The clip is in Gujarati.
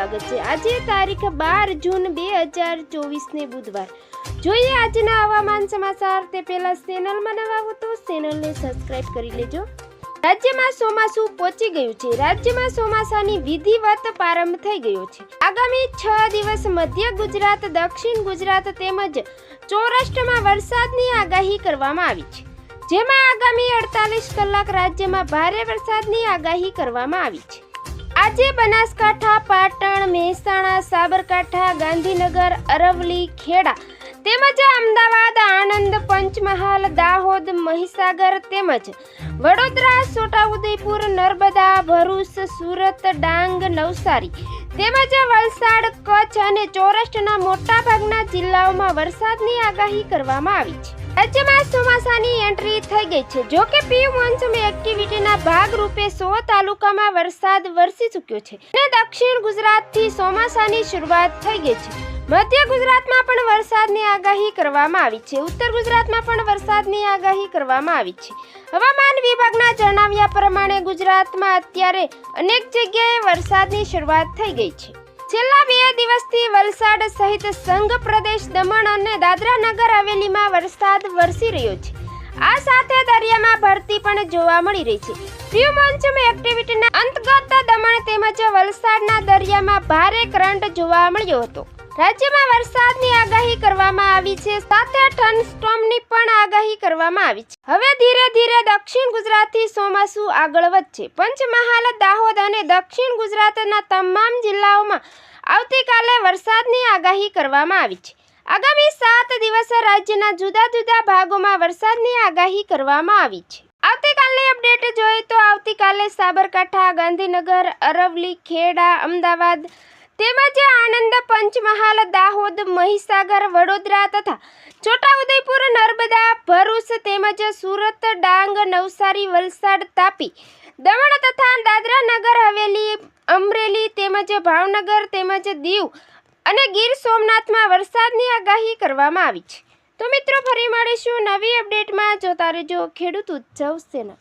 સ્વાગત છે। આજે તારીખ 12 જૂન 2024 ને બુધવાર। જોઈએ આજના હવામાન સમાચાર। તે પહેલા ચેનલમાં નવા હો તો ચેનલને સબસ્ક્રાઇબ કરી લેજો। રાજ્યમાં ચોમાસું પહોંચી ગયું છે। રાજ્યમાં ચોમાસાની વિધિવત પ્રારંભ થઈ ગયો છે। આગામી 6 દિવસ મધ્ય ગુજરાત, દક્ષિણ ગુજરાત તેમજ સૌરાષ્ટ્રમાં વરસાદની આગાહી કરવામાં આવી છે, જેમાં આગામી 48 કલાક રાજ્યમાં ભારે વરસાદની આગાહી કરવામાં આવી છે। આજે બનાસકાંઠા, પાટણ, મહેસાણા, સાબરકાંઠા, ગાંધીનગર, અરવલ્લી, ખેડા તેમજ અમદાવાદ, આણંદ, પંચમહાલ, દાહોદ, મહીસાગર તેમજ વડોદરા, છોટાઉદેપુર, નર્મદા, ભરૂચ, સુરત, ડાંગ, નવસારી તેમજ વલસાડ, કચ્છ અને સૌરાષ્ટ્રના મોટાભાગના જિલ્લાઓમાં વરસાદની આગાહી કરવામાં આવી છે। રાજ્યમાં ચોમાસાની એન્ટ્રી થઈ ગઈ છે। જો કે પ્રી મોન્સૂન એક્ટિવિટીના ભાગરૂપે 100 તાલુકામાં વરસાદ વરસી ચૂક્યો છે અને દક્ષિણ ગુજરાતથી ચોમાસાની શરૂઆત થઈ ગઈ છે। મધ્ય ગુજરાતમાં પણ વરસાદની આગાહી કરવામાં આવી છે। ઉત્તર ગુજરાતમાં પણ વરસાદની આગાહી કરવામાં આવી છે। હવામાન વિભાગના જણાવ્યા પ્રમાણે ગુજરાતમાં અત્યારે અનેક જગ્યાએ વરસાદની શરૂઆત થઈ ગઈ છે। છેલ્લા 2 દિવસથી વલસાડ સહિત સંઘ પ્રદેશ, દમણ અને દાદરા નગર હવેલીમાં વરસાદ વરસી રહ્યો છે। આ સાથે દરિયામાં ભરતી પણ જોવા મળી રહી છે। પ્રી મોન્સૂન એક્ટિવિટીના અંતર્ગત દમણ તેમજ વલસાડના દરિયામાં ભારે કરંટ જોવા મળ્યો હતો। રાજ્યમાં વરસાદની આગાહી કરવામાં આવી છે, સાથે થંડરસ્ટોર્મની પણ આગાહી કરવામાં આવી છે। હવે ધીરે ધીરે દક્ષિણ ગુજરાતથી ચોમાસું આગળ વધશે। પંચમહાલ, દાહોદ અને દક્ષિણ ગુજરાતના તમામ જિલ્લાઓમાં આવતીકાલે વરસાદની આગાહી કરવામાં આવી છે। આગામી 7 દિવસ રાજ્યના જુદા જુદા ભાગોમાં વરસાદની આગાહી કરવામાં આવી છે। આવતીકાલની અપડેટ જોઈએ તો આવતીકાલે સાબરકાંઠા, ગાંધીનગર, અરવલ્લી, ખેડા, અમદાવાદ તેમજ આણંદ, પંચમહાલ, દાહોદ, મહીસાગર, વડોદરા તથા છોટાઉદેપુર, નર્મદા, ભરૂચ તેમજ સુરત, ડાંગ, નવસારી, વલસાડ, તાપી, દમણ તથા દાદરા નગર હવેલી, અમરેલી તેમજ ભાવનગર તેમજ દીવ અને ગીર સોમનાથમાં વરસાદની આગાહી કરવામાં આવી છે। તો મિત્રો, ફરી મળીશું નવી અપડેટમાં। જોતા રહેજો ખેડૂત ઉત્સવ ચેનલ।